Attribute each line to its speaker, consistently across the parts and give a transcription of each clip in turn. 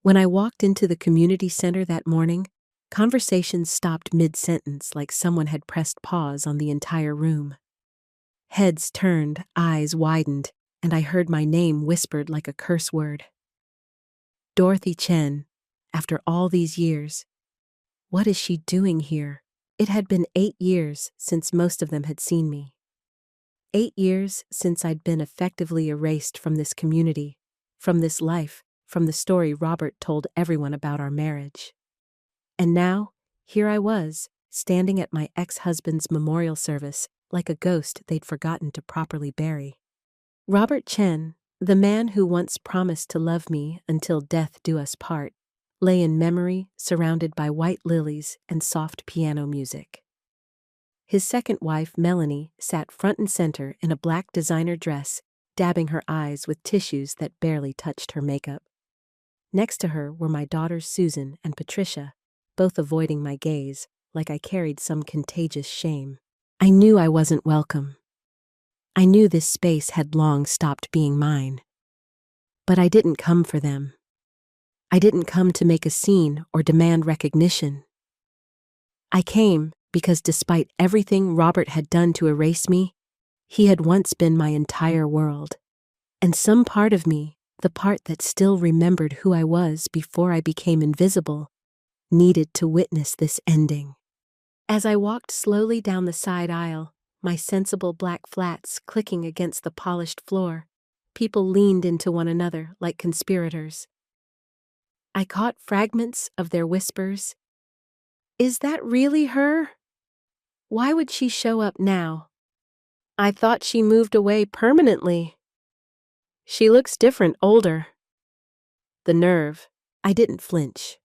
Speaker 1: When I walked into the community center that morning, conversations stopped mid-sentence like someone had pressed pause on the entire room. Heads turned, eyes widened, and I heard my name whispered like a curse word. Dorothy Chen, after all these years. What is she doing here? It had been 8 years since most of them had seen me. 8 years since I'd been effectively erased from this community, from this life, from the story Robert told everyone about our marriage. And now, here I was, standing at my ex-husband's memorial service, like a ghost they'd forgotten to properly bury. Robert Chen, the man who once promised to love me until death do us part, lay in memory surrounded by white lilies and soft piano music. His second wife, Melanie, sat front and center in a black designer dress, dabbing her eyes with tissues that barely touched her makeup. Next to her were my daughters Susan and Patricia, both avoiding my gaze like I carried some contagious shame. I knew I wasn't welcome. I knew this space had long stopped being mine. But I didn't come for them. I didn't come to make a scene or demand recognition. I came because despite everything Robert had done to erase me, he had once been my entire world. And some part of me, the part that still remembered who I was before I became invisible, needed to witness this ending. As I walked slowly down the side aisle, my sensible black flats clicking against the polished floor, people leaned into one another like conspirators. I caught fragments of their whispers. Is that really her? Why would she show up now? I thought she moved away permanently. She looks different older. The nerve. I didn't flinch.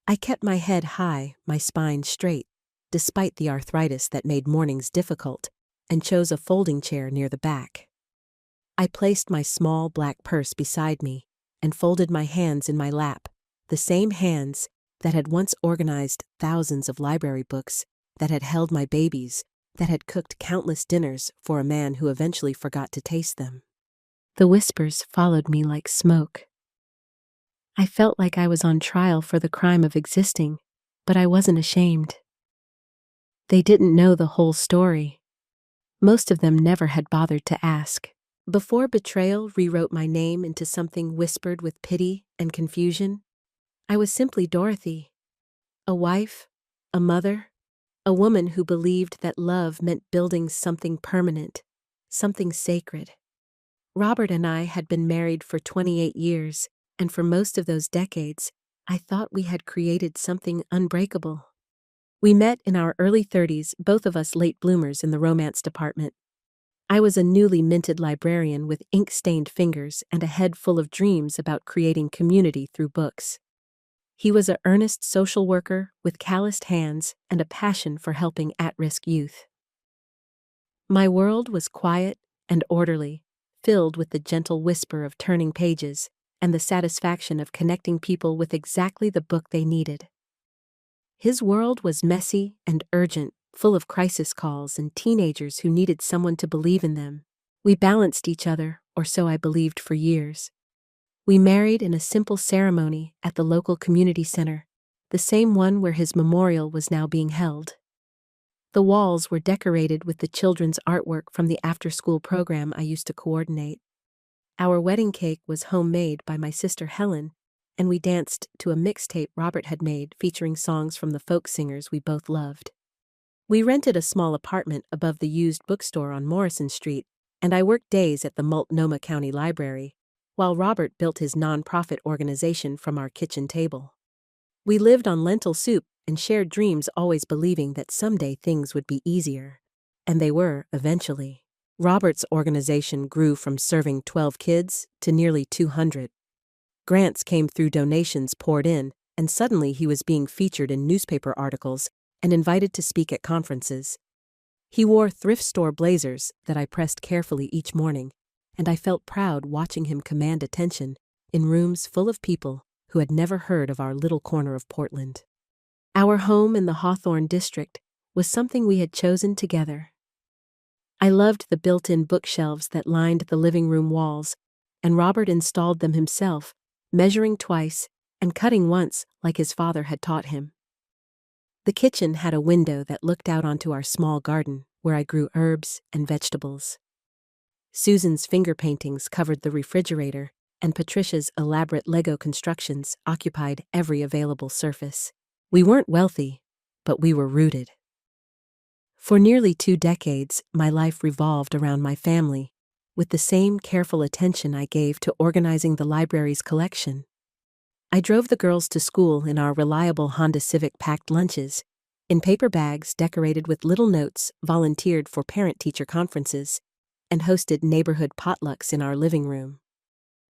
Speaker 1: I kept my head high, my spine straight, despite the arthritis that made mornings difficult, and chose a folding chair near the back. I placed my small black purse beside me and folded my hands in my lap, the same hands that had once organized thousands of library books, that had held my babies, that had cooked countless dinners for a man who eventually forgot to taste them. The whispers followed me like smoke. I felt like I was on trial for the crime of existing, but I wasn't ashamed. They didn't know the whole story. Most of them never had bothered to ask. Before betrayal rewrote my name into something whispered with pity and confusion, I was simply Dorothy, a wife, a mother, a woman who believed that love meant building something permanent, something sacred. Robert and I had been married for 28 years, and for most of those decades, I thought we had created something unbreakable. We met in our early 30s, both of us late bloomers in the romance department. I was a newly minted librarian with ink-stained fingers and a head full of dreams about creating community through books. He was an earnest social worker with calloused hands and a passion for helping at-risk youth. My world was quiet and orderly, filled with the gentle whisper of turning pages and the satisfaction of connecting people with exactly the book they needed. His world was messy and urgent, full of crisis calls and teenagers who needed someone to believe in them. We balanced each other, or so I believed for years. We married in a simple ceremony at the local community center, the same one where his memorial was now being held. The walls were decorated with the children's artwork from the after-school program I used to coordinate. Our wedding cake was homemade by my sister Helen, and we danced to a mixtape Robert had made featuring songs from the folk singers we both loved. We rented a small apartment above the used bookstore on Morrison Street, and I worked days at the Multnomah County Library, while Robert built his nonprofit organization from our kitchen table. We lived on lentil soup and shared dreams, always believing that someday things would be easier. And they were, eventually. Robert's organization grew from serving 12 kids to nearly 200. Grants came through donations poured in, and suddenly he was being featured in newspaper articles and invited to speak at conferences. He wore thrift store blazers that I pressed carefully each morning, and I felt proud watching him command attention in rooms full of people who had never heard of our little corner of Portland. Our home in the Hawthorne district was something we had chosen together. I loved the built-in bookshelves that lined the living room walls, and Robert installed them himself, measuring twice and cutting once like his father had taught him. The kitchen had a window that looked out onto our small garden where I grew herbs and vegetables. Susan's finger paintings covered the refrigerator, and Patricia's elaborate Lego constructions occupied every available surface. We weren't wealthy, but we were rooted. For nearly 2 decades, my life revolved around my family, with the same careful attention I gave to organizing the library's collection. I drove the girls to school in our reliable Honda Civic packed lunches, in paper bags decorated with little notes, volunteered for parent-teacher conferences, and hosted neighborhood potlucks in our living room.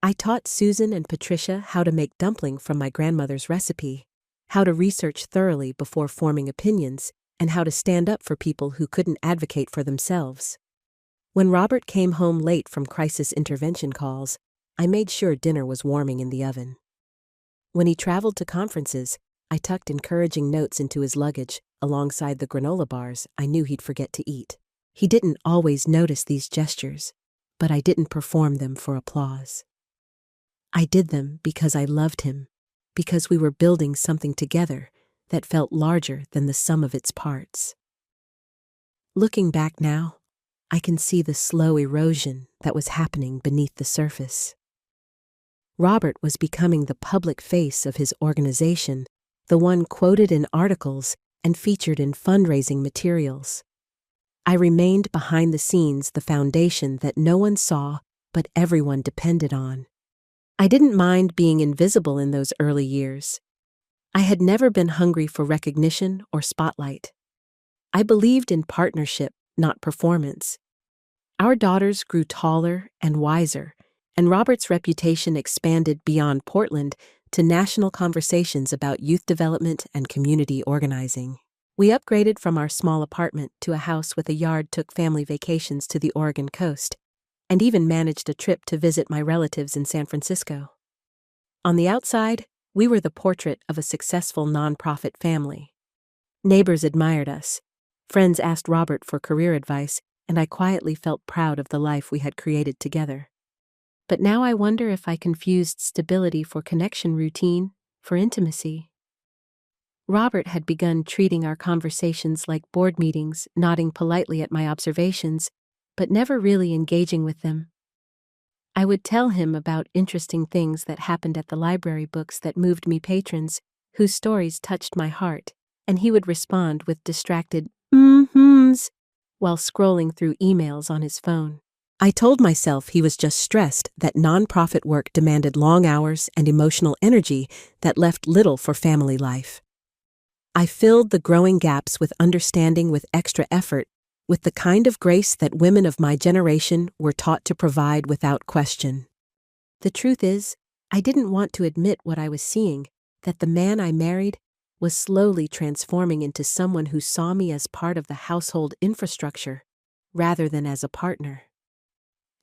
Speaker 1: I taught Susan and Patricia how to make dumpling from my grandmother's recipe, how to research thoroughly before forming opinions, and how to stand up for people who couldn't advocate for themselves. When Robert came home late from crisis intervention calls, I made sure dinner was warming in the oven. When he traveled to conferences, I tucked encouraging notes into his luggage, alongside the granola bars I knew he'd forget to eat. He didn't always notice these gestures, but I didn't perform them for applause. I did them because I loved him, because we were building something together that felt larger than the sum of its parts. Looking back now, I can see the slow erosion that was happening beneath the surface. Robert was becoming the public face of his organization, the one quoted in articles and featured in fundraising materials. I remained behind the scenes, the foundation that no one saw but everyone depended on. I didn't mind being invisible in those early years. I had never been hungry for recognition or spotlight. I believed in partnership, not performance. Our daughters grew taller and wiser, and Robert's reputation expanded beyond Portland to national conversations about youth development and community organizing. We upgraded from our small apartment to a house with a yard, took family vacations to the Oregon coast, and even managed a trip to visit my relatives in San Francisco. On the outside, we were the portrait of a successful nonprofit family. Neighbors admired us. Friends asked Robert for career advice, and I quietly felt proud of the life we had created together. But now I wonder if I confused stability for connection, routine for intimacy. Robert had begun treating our conversations like board meetings, nodding politely at my observations, but never really engaging with them. I would tell him about interesting things that happened at the library, books that moved me, patrons whose stories touched my heart, and he would respond with distracted mm-hms while scrolling through emails on his phone. I told myself he was just stressed, that nonprofit work demanded long hours and emotional energy that left little for family life. I filled the growing gaps with understanding, with extra effort, with the kind of grace that women of my generation were taught to provide without question. The truth is, I didn't want to admit what I was seeing, that the man I married was slowly transforming into someone who saw me as part of the household infrastructure, rather than as a partner.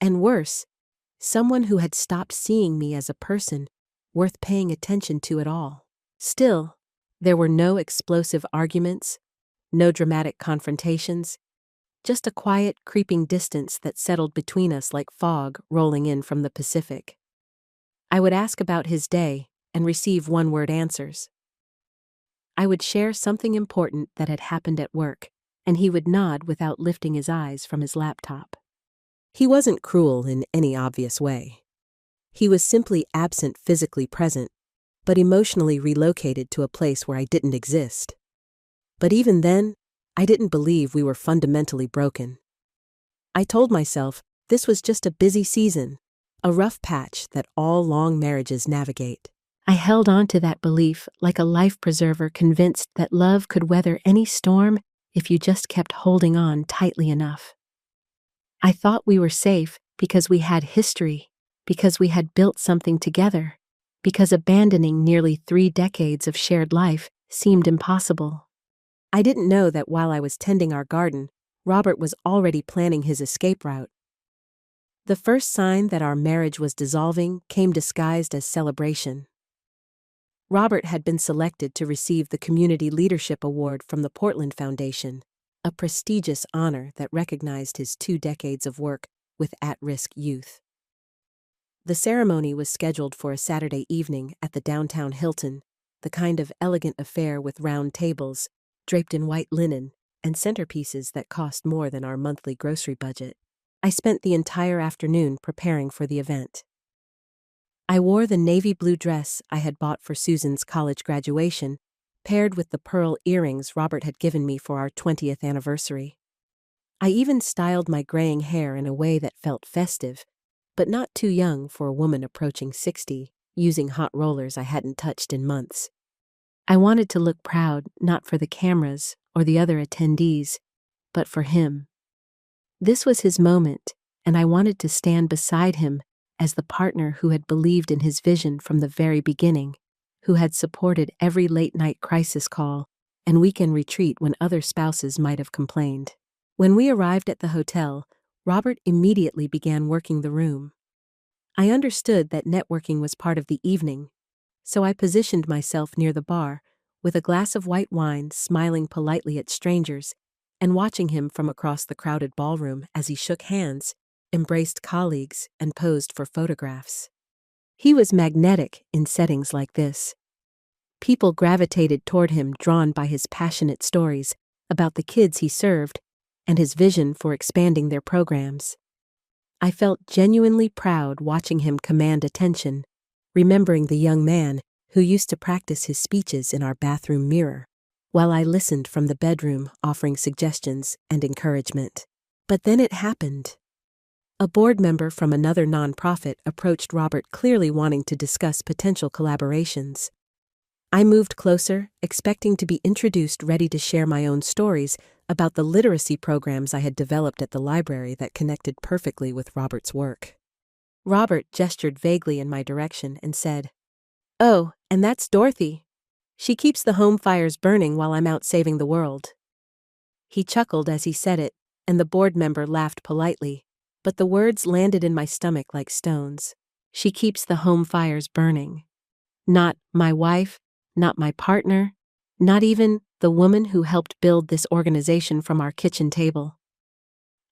Speaker 1: And worse, someone who had stopped seeing me as a person worth paying attention to at all. Still, there were no explosive arguments, no dramatic confrontations, just a quiet, creeping distance that settled between us like fog rolling in from the Pacific. I would ask about his day and receive one-word answers. I would share something important that had happened at work, and he would nod without lifting his eyes from his laptop. He wasn't cruel in any obvious way. He was simply absent, physically present, but emotionally relocated to a place where I didn't exist. But even then, I didn't believe we were fundamentally broken. I told myself this was just a busy season, a rough patch that all long marriages navigate. I held on to that belief like a life preserver, convinced that love could weather any storm if you just kept holding on tightly enough. I thought we were safe because we had history, because we had built something together, because abandoning nearly 3 decades of shared life seemed impossible. I didn't know that while I was tending our garden, Robert was already planning his escape route. The first sign that our marriage was dissolving came disguised as celebration. Robert had been selected to receive the Community Leadership Award from the Portland Foundation, a prestigious honor that recognized his 2 decades of work with at-risk youth. The ceremony was scheduled for a Saturday evening at the downtown Hilton, the kind of elegant affair with round tables, draped in white linen, and centerpieces that cost more than our monthly grocery budget. I spent the entire afternoon preparing for the event. I wore the navy blue dress I had bought for Susan's college graduation, paired with the pearl earrings Robert had given me for our 20th anniversary. I even styled my graying hair in a way that felt festive, but not too young for a woman approaching 60, using hot rollers I hadn't touched in months. I wanted to look proud, not for the cameras or the other attendees, but for him. This was his moment, and I wanted to stand beside him as the partner who had believed in his vision from the very beginning, who had supported every late-night crisis call and weekend retreat when other spouses might have complained. When we arrived at the hotel, Robert immediately began working the room. I understood that networking was part of the evening, so I positioned myself near the bar, with a glass of white wine, smiling politely at strangers, and watching him from across the crowded ballroom as he shook hands, embraced colleagues, and posed for photographs. He was magnetic in settings like this. People gravitated toward him, drawn by his passionate stories about the kids he served and his vision for expanding their programs. I felt genuinely proud watching him command attention, remembering the young man who used to practice his speeches in our bathroom mirror, while I listened from the bedroom, offering suggestions and encouragement. But then it happened. A board member from another nonprofit approached Robert, clearly wanting to discuss potential collaborations. I moved closer, expecting to be introduced, ready to share my own stories about the literacy programs I had developed at the library that connected perfectly with Robert's work. Robert gestured vaguely in my direction and said, "Oh, and that's Dorothy. She keeps the home fires burning while I'm out saving the world." He chuckled as he said it, and the board member laughed politely, but the words landed in my stomach like stones. She keeps the home fires burning. Not my wife, not my partner, not even the woman who helped build this organization from our kitchen table.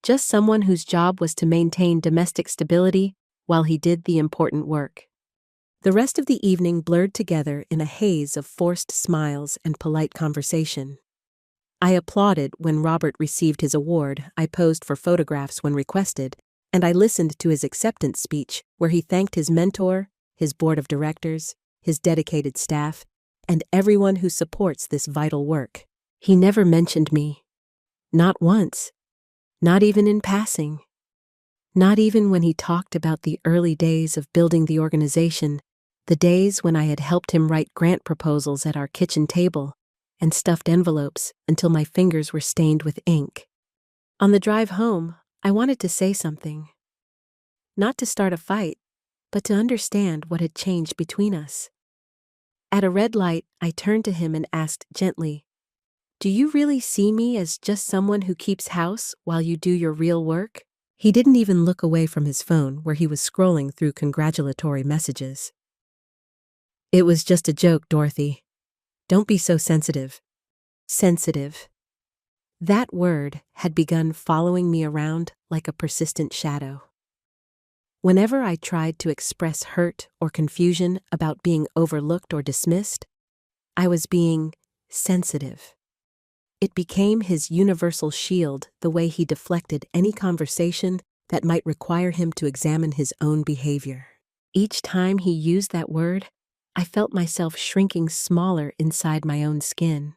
Speaker 1: Just someone whose job was to maintain domestic stability while he did the important work. The rest of the evening blurred together in a haze of forced smiles and polite conversation. I applauded when Robert received his award, I posed for photographs when requested, and I listened to his acceptance speech where he thanked his mentor, his board of directors, his dedicated staff, and everyone who supports this vital work. He never mentioned me. Not once. Not even in passing. Not even when he talked about the early days of building the organization, the days when I had helped him write grant proposals at our kitchen table and stuffed envelopes until my fingers were stained with ink. On the drive home, I wanted to say something. Not to start a fight, but to understand what had changed between us. At a red light, I turned to him and asked gently, "Do you really see me as just someone who keeps house while you do your real work?" He didn't even look away from his phone where he was scrolling through congratulatory messages. "It was just a joke, Dorothy. Don't be so sensitive." Sensitive. That word had begun following me around like a persistent shadow. Whenever I tried to express hurt or confusion about being overlooked or dismissed, I was being sensitive. It became his universal shield, the way he deflected any conversation that might require him to examine his own behavior. Each time he used that word, I felt myself shrinking smaller inside my own skin.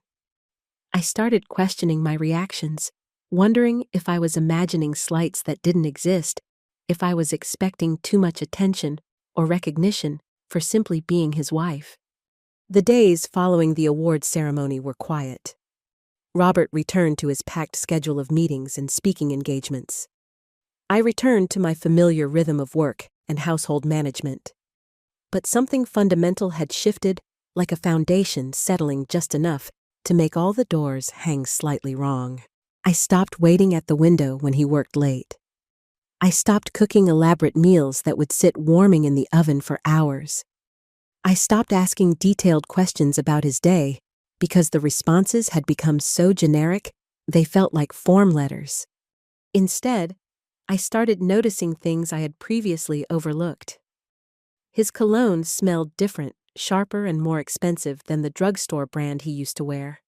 Speaker 1: I started questioning my reactions, wondering if I was imagining slights that didn't exist, if I was expecting too much attention or recognition for simply being his wife. The days following the awards ceremony were quiet. Robert returned to his packed schedule of meetings and speaking engagements. I returned to my familiar rhythm of work and household management. But something fundamental had shifted, like a foundation settling just enough to make all the doors hang slightly wrong. I stopped waiting at the window when he worked late. I stopped cooking elaborate meals that would sit warming in the oven for hours. I stopped asking detailed questions about his day because the responses had become so generic they felt like form letters. Instead, I started noticing things I had previously overlooked. His cologne smelled different, sharper and more expensive than the drugstore brand he used to wear.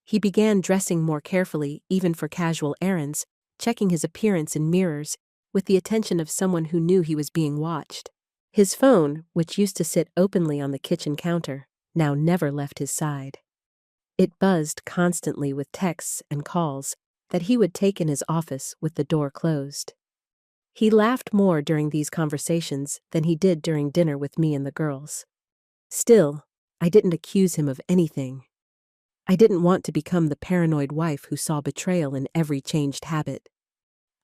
Speaker 1: He began dressing more carefully, even for casual errands, checking his appearance in mirrors, with the attention of someone who knew he was being watched. His phone, which used to sit openly on the kitchen counter, now never left his side. It buzzed constantly with texts and calls that he would take in his office with the door closed. He laughed more during these conversations than he did during dinner with me and the girls. Still, I didn't accuse him of anything. I didn't want to become the paranoid wife who saw betrayal in every changed habit.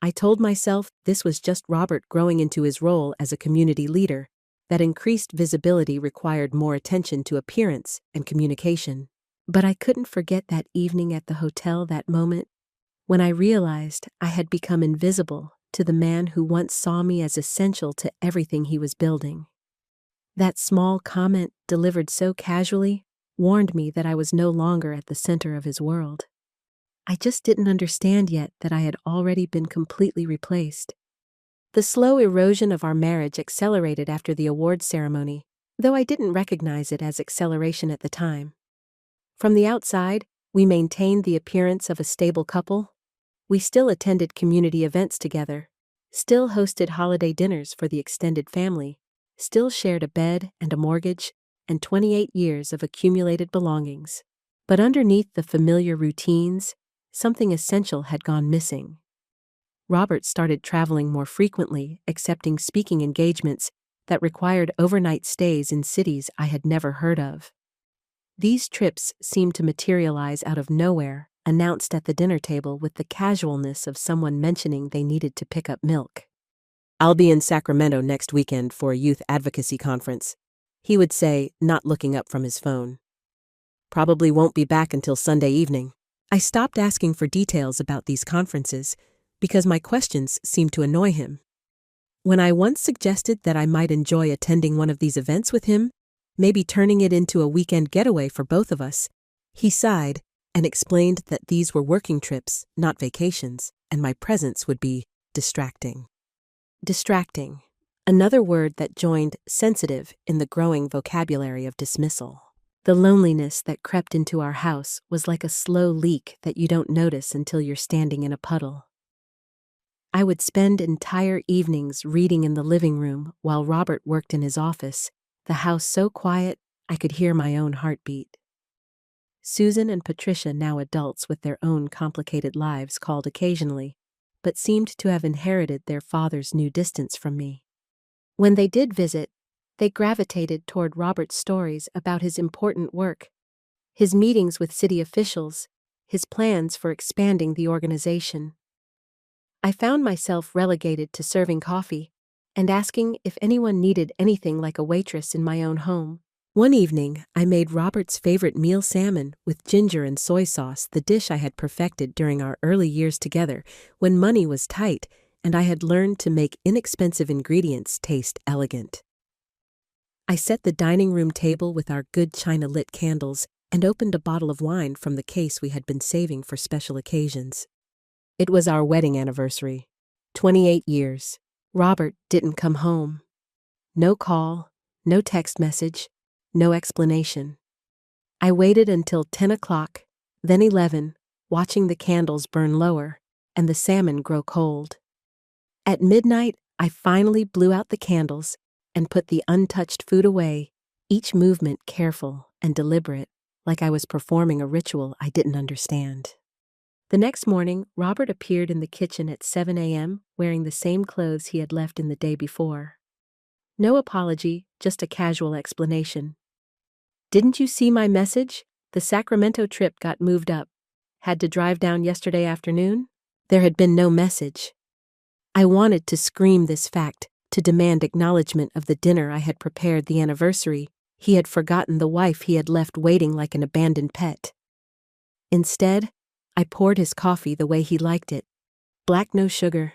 Speaker 1: I told myself this was just Robert growing into his role as a community leader, that increased visibility required more attention to appearance and communication. But I couldn't forget that evening at the hotel, that moment when I realized I had become invisible to the man who once saw me as essential to everything he was building. That small comment, delivered so casually, warned me that I was no longer at the center of his world. I just didn't understand yet that I had already been completely replaced. The slow erosion of our marriage accelerated after the awards ceremony, though I didn't recognize it as acceleration at the time. From the outside, we maintained the appearance of a stable couple. We still attended community events together, still hosted holiday dinners for the extended family, still shared a bed and a mortgage, and 28 years of accumulated belongings. But underneath the familiar routines, something essential had gone missing. Robert started traveling more frequently, accepting speaking engagements that required overnight stays in cities I had never heard of. These trips seemed to materialize out of nowhere, announced at the dinner table with the casualness of someone mentioning they needed to pick up milk. "I'll be in Sacramento next weekend for a youth advocacy conference," he would say, not looking up from his phone. "Probably won't be back until Sunday evening." I stopped asking for details about these conferences because my questions seemed to annoy him. When I once suggested that I might enjoy attending one of these events with him, maybe turning it into a weekend getaway for both of us, he sighed and explained that these were working trips, not vacations, and my presence would be distracting. Distracting, another word that joined sensitive in the growing vocabulary of dismissal. The loneliness that crept into our house was like a slow leak that you don't notice until you're standing in a puddle. I would spend entire evenings reading in the living room while Robert worked in his office, the house so quiet I could hear my own heartbeat. Susan and Patricia, now adults with their own complicated lives, called occasionally, but seemed to have inherited their father's new distance from me. When they did visit, they gravitated toward Robert's stories about his important work, his meetings with city officials, his plans for expanding the organization. I found myself relegated to serving coffee and asking if anyone needed anything like a waitress in my own home. One evening, I made Robert's favorite meal, salmon with ginger and soy sauce, the dish I had perfected during our early years together when money was tight and I had learned to make inexpensive ingredients taste elegant. I set the dining room table with our good china-lit candles and opened a bottle of wine from the case we had been saving for special occasions. It was our wedding anniversary. 28 years. Robert didn't come home. No call, no text message, no explanation. I waited until 10 o'clock, then 11, watching the candles burn lower and the salmon grow cold. At midnight, I finally blew out the candles and put the untouched food away, each movement careful and deliberate, like I was performing a ritual I didn't understand. The next morning, Robert appeared in the kitchen at 7 a.m., wearing the same clothes he had left in the day before. No apology, just a casual explanation. "Didn't you see my message? The Sacramento trip got moved up. Had to drive down yesterday afternoon?" There had been no message. I wanted to scream this fact, to demand acknowledgement of the dinner I had prepared the anniversary. He had forgotten the wife he had left waiting like an abandoned pet. Instead, I poured his coffee the way he liked it, black, no sugar,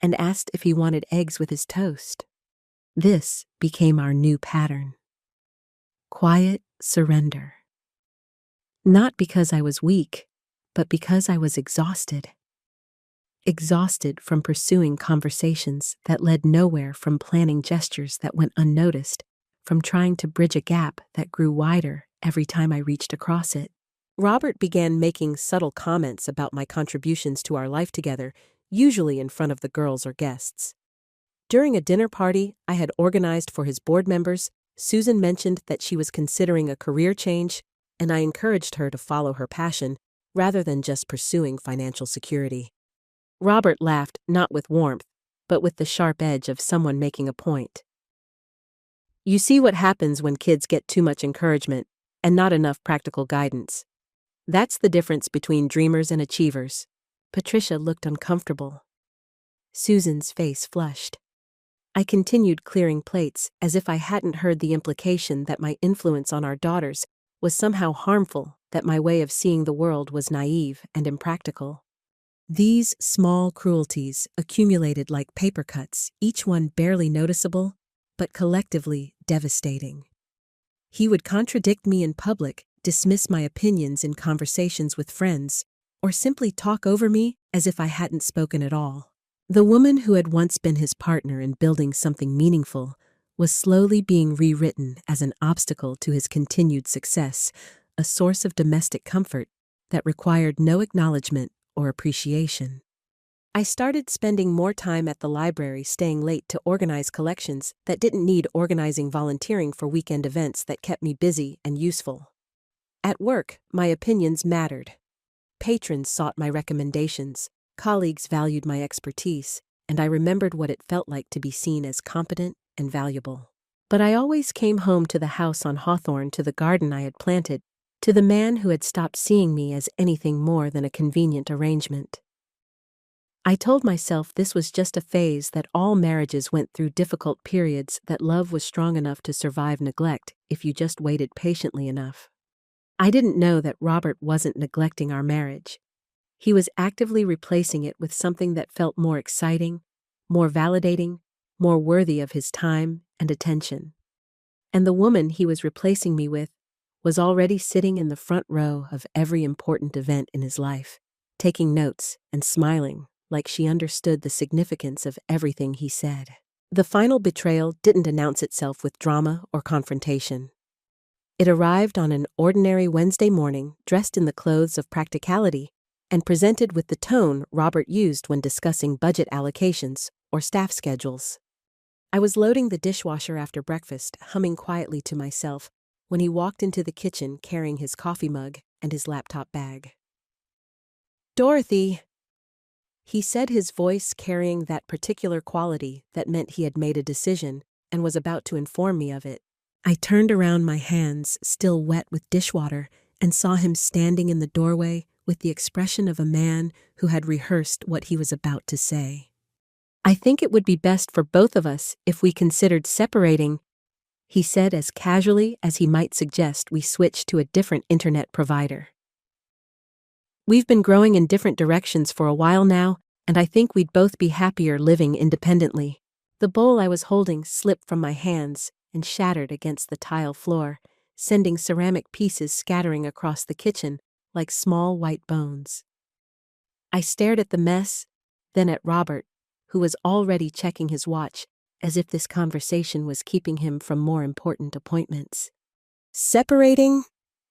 Speaker 1: and asked if he wanted eggs with his toast. This became our new pattern. Quiet surrender. Not because I was weak, but because I was exhausted. exhausted from pursuing conversations that led nowhere, from planning gestures that went unnoticed, from trying to bridge a gap that grew wider every time I reached across it. Robert began making subtle comments about my contributions to our life together, usually in front of the girls or guests. During a dinner party I had organized for his board members, Susan mentioned that she was considering a career change, and I encouraged her to follow her passion rather than just pursuing financial security. Robert laughed, not with warmth, but with the sharp edge of someone making a point. You see what happens when kids get too much encouragement and not enough practical guidance. That's the difference between dreamers and achievers. Patricia looked uncomfortable. Susan's face flushed. I continued clearing plates as if I hadn't heard the implication that my influence on our daughters was somehow harmful, that my way of seeing the world was naive and impractical. These small cruelties accumulated like paper cuts, each one barely noticeable, but collectively devastating. He would contradict me in public, dismiss my opinions in conversations with friends, or simply talk over me as if I hadn't spoken at all. The woman who had once been his partner in building something meaningful was slowly being rewritten as an obstacle to his continued success, a source of domestic comfort that required no acknowledgement or appreciation. I started spending more time at the library, staying late to organize collections that didn't need organizing, volunteering for weekend events that kept me busy and useful. At work, my opinions mattered. Patrons sought my recommendations, colleagues valued my expertise, and I remembered what it felt like to be seen as competent and valuable. But I always came home to the house on Hawthorne, to the garden I had planted, to the man who had stopped seeing me as anything more than a convenient arrangement. I told myself this was just a phase, that all marriages went through difficult periods, that love was strong enough to survive neglect if you just waited patiently enough. I didn't know that Robert wasn't neglecting our marriage. He was actively replacing it with something that felt more exciting, more validating, more worthy of his time and attention. And the woman he was replacing me with was already sitting in the front row of every important event in his life, taking notes and smiling like she understood the significance of everything he said. The final betrayal didn't announce itself with drama or confrontation. It arrived on an ordinary Wednesday morning, dressed in the clothes of practicality, and presented with the tone Robert used when discussing budget allocations or staff schedules. I was loading the dishwasher after breakfast, humming quietly to myself, when he walked into the kitchen carrying his coffee mug and his laptop bag. "Dorothy," he said, his voice carrying that particular quality that meant he had made a decision and was about to inform me of it. I turned around, my hands still wet with dishwater, and saw him standing in the doorway with the expression of a man who had rehearsed what he was about to say. "I think it would be best for both of us if we considered separating," he said, as casually as he might suggest we switch to a different internet provider. "We've been growing in different directions for a while now, and I think we'd both be happier living independently." The bowl I was holding slipped from my hands and shattered against the tile floor, sending ceramic pieces scattering across the kitchen like small white bones. I stared at the mess, then at Robert, who was already checking his watch, as if this conversation was keeping him from more important appointments. "Separating?"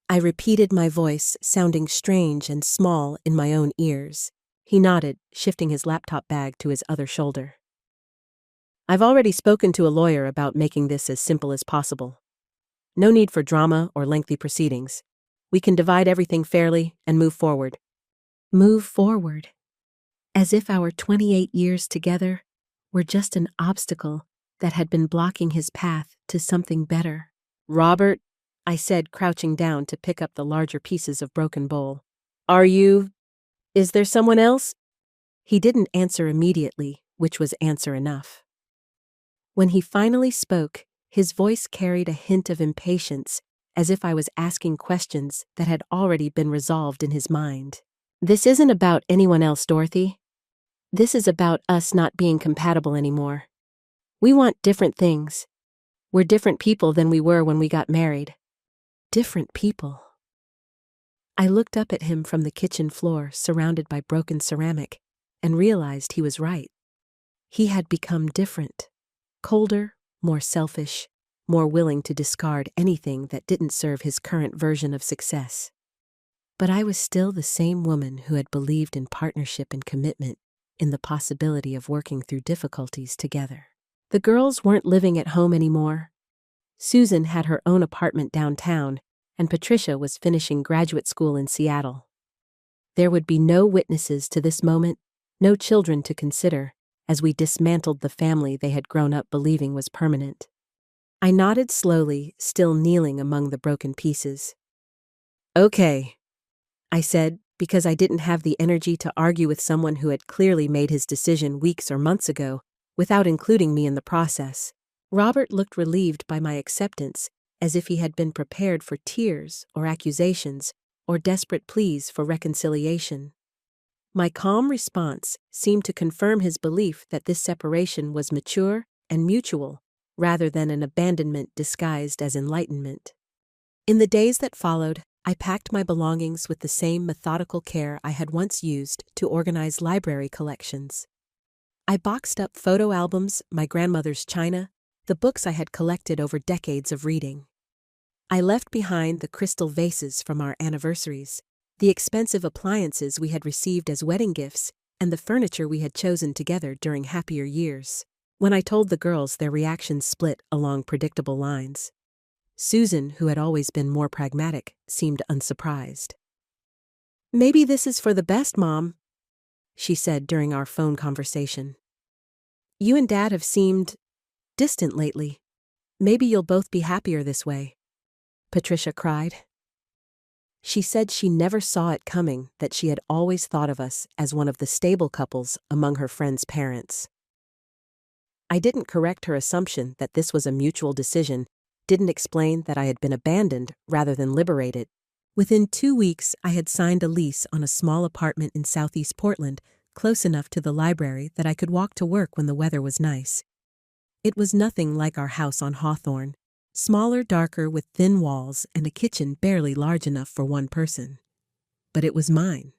Speaker 1: I repeated, my voice sounding strange and small in my own ears. He nodded, shifting his laptop bag to his other shoulder. "I've already spoken to a lawyer about making this as simple as possible. No need for drama or lengthy proceedings. We can divide everything fairly and move forward." Move forward? As if our 28 years together were just an obstacle that had been blocking his path to something better. "Robert," I said, crouching down to pick up the larger pieces of broken bowl. Is there someone else?" He didn't answer immediately, which was answer enough. When he finally spoke, his voice carried a hint of impatience, as if I was asking questions that had already been resolved in his mind. "This isn't about anyone else, Dorothy. This is about us not being compatible anymore. We want different things. We're different people than we were when we got married." Different people. I looked up at him from the kitchen floor, surrounded by broken ceramic, and realized he was right. He had become different, colder, more selfish, more willing to discard anything that didn't serve his current version of success. But I was still the same woman who had believed in partnership and commitment, in the possibility of working through difficulties together. The girls weren't living at home anymore. Susan had her own apartment downtown, and Patricia was finishing graduate school in Seattle. There would be no witnesses to this moment, no children to consider, as we dismantled the family they had grown up believing was permanent. I nodded slowly, still kneeling among the broken pieces. "Okay," I said, because I didn't have the energy to argue with someone who had clearly made his decision weeks or months ago, without including me in the process. Robert looked relieved by my acceptance, as if he had been prepared for tears or accusations or desperate pleas for reconciliation. My calm response seemed to confirm his belief that this separation was mature and mutual, rather than an abandonment disguised as enlightenment. In the days that followed, I packed my belongings with the same methodical care I had once used to organize library collections. I boxed up photo albums, my grandmother's china, the books I had collected over decades of reading. I left behind the crystal vases from our anniversaries, the expensive appliances we had received as wedding gifts, and the furniture we had chosen together during happier years. When I told the girls, their reactions split along predictable lines. Susan, who had always been more pragmatic, seemed unsurprised. "Maybe this is for the best, Mom," she said during our phone conversation. "You and Dad have seemed distant lately. Maybe you'll both be happier this way," Patricia cried. She said she never saw it coming, that she had always thought of us as one of the stable couples among her friends' parents. I didn't correct her assumption that this was a mutual decision, didn't explain that I had been abandoned rather than liberated. Within 2 weeks, I had signed a lease on a small apartment in Southeast Portland, close enough to the library that I could walk to work when the weather was nice. It was nothing like our house on Hawthorne, smaller, darker, with thin walls and a kitchen barely large enough for one person. But it was mine.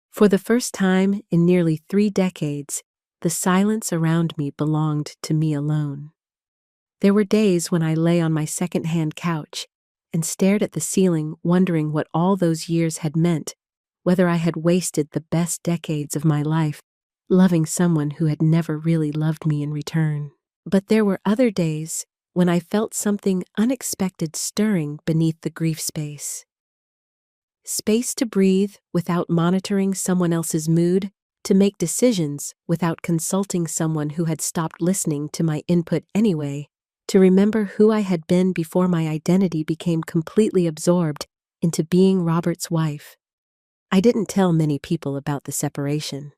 Speaker 1: For the first time in nearly 3 decades, the silence around me belonged to me alone. There were days when I lay on my second-hand couch and stared at the ceiling, wondering what all those years had meant, whether I had wasted the best decades of my life loving someone who had never really loved me in return. But there were other days when I felt something unexpected stirring beneath the grief space. Space to breathe without monitoring someone else's mood, to make decisions without consulting someone who had stopped listening to my input anyway, to remember who I had been before my identity became completely absorbed into being Robert's wife. I didn't tell many people about the separation.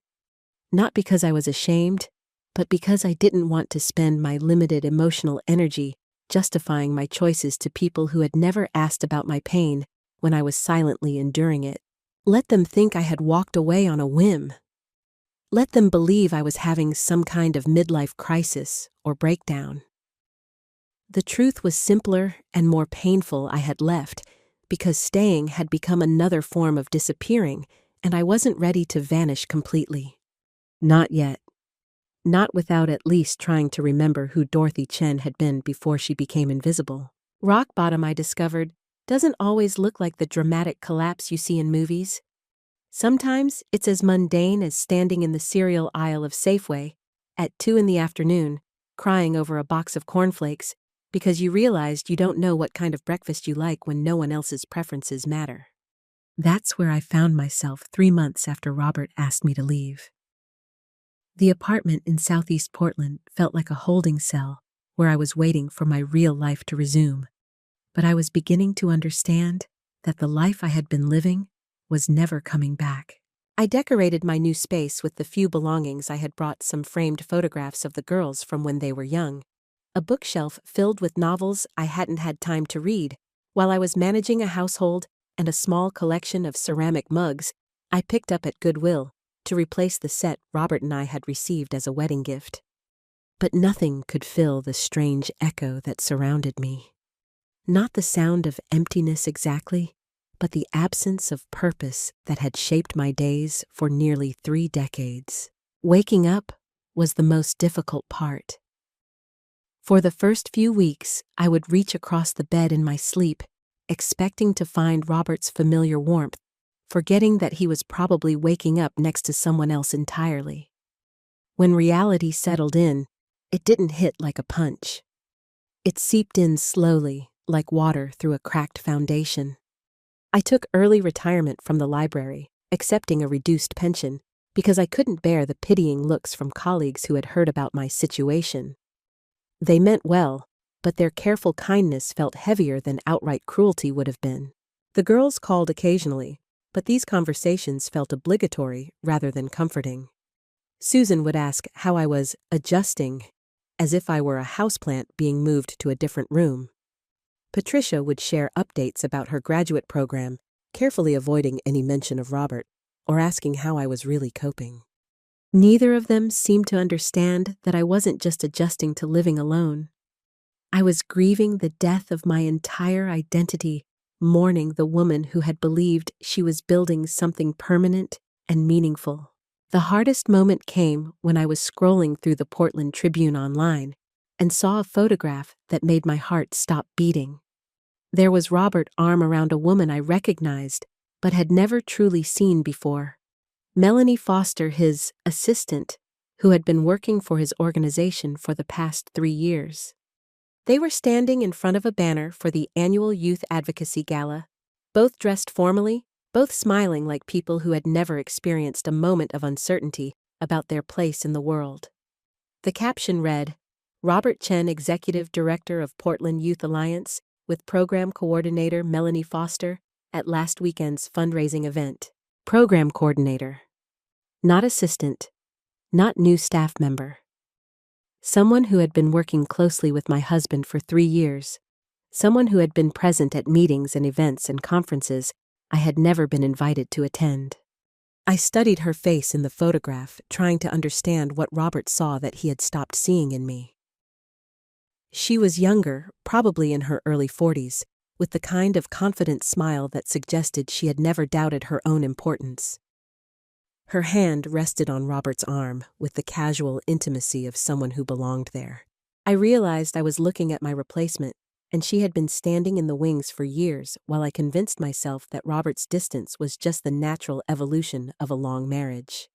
Speaker 1: Not because I was ashamed, but because I didn't want to spend my limited emotional energy justifying my choices to people who had never asked about my pain when I was silently enduring it. Let them think I had walked away on a whim. Let them believe I was having some kind of midlife crisis or breakdown. The truth was simpler and more painful. I had left because staying had become another form of disappearing, and I wasn't ready to vanish completely. Not yet. Not without at least trying to remember who Dorothy Chen had been before she became invisible. Rock bottom, I discovered, doesn't always look like the dramatic collapse you see in movies. Sometimes it's as mundane as standing in the cereal aisle of Safeway at 2 p.m, crying over a box of cornflakes because you realized you don't know what kind of breakfast you like when no one else's preferences matter. That's where I found myself 3 months after Robert asked me to leave. The apartment in Southeast Portland felt like a holding cell where I was waiting for my real life to resume. But I was beginning to understand that the life I had been living was never coming back. I decorated my new space with the few belongings I had brought, some framed photographs of the girls from when they were young, a bookshelf filled with novels I hadn't had time to read, while I was managing a household, and a small collection of ceramic mugs I picked up at Goodwill to replace the set Robert and I had received as a wedding gift. But nothing could fill the strange echo that surrounded me. Not the sound of emptiness exactly, but the absence of purpose that had shaped my days for nearly 3 decades. Waking up was the most difficult part. For the first few weeks, I would reach across the bed in my sleep, expecting to find Robert's familiar warmth, forgetting that he was probably waking up next to someone else entirely. When reality settled in, it didn't hit like a punch. It seeped in slowly, like water through a cracked foundation. I took early retirement from the library, accepting a reduced pension, because I couldn't bear the pitying looks from colleagues who had heard about my situation. They meant well, but their careful kindness felt heavier than outright cruelty would have been. The girls called occasionally, but these conversations felt obligatory rather than comforting. Susan would ask how I was adjusting, as if I were a houseplant being moved to a different room. Patricia would share updates about her graduate program, carefully avoiding any mention of Robert, or asking how I was really coping. Neither of them seemed to understand that I wasn't just adjusting to living alone. I was grieving the death of my entire identity, mourning the woman who had believed she was building something permanent and meaningful. The hardest moment came when I was scrolling through the Portland Tribune online and saw a photograph that made my heart stop beating. There was Robert arm around a woman I recognized but had never truly seen before. Melanie Foster, his assistant, who had been working for his organization for the past 3 years. They were standing in front of a banner for the annual Youth Advocacy Gala, both dressed formally, both smiling like people who had never experienced a moment of uncertainty about their place in the world. The caption read, "Robert Chen, Executive Director of Portland Youth Alliance, with Program Coordinator Melanie Foster, at last weekend's fundraising event." Program Coordinator. Not assistant. Not new staff member. Someone who had been working closely with my husband for 3 years. Someone who had been present at meetings and events and conferences I had never been invited to attend. I studied her face in the photograph, trying to understand what Robert saw that he had stopped seeing in me. She was younger, probably in her early 40s, with the kind of confident smile that suggested she had never doubted her own importance. Her hand rested on Robert's arm with the casual intimacy of someone who belonged there. I realized I was looking at my replacement, and she had been standing in the wings for years while I convinced myself that Robert's distance was just the natural evolution of a long marriage.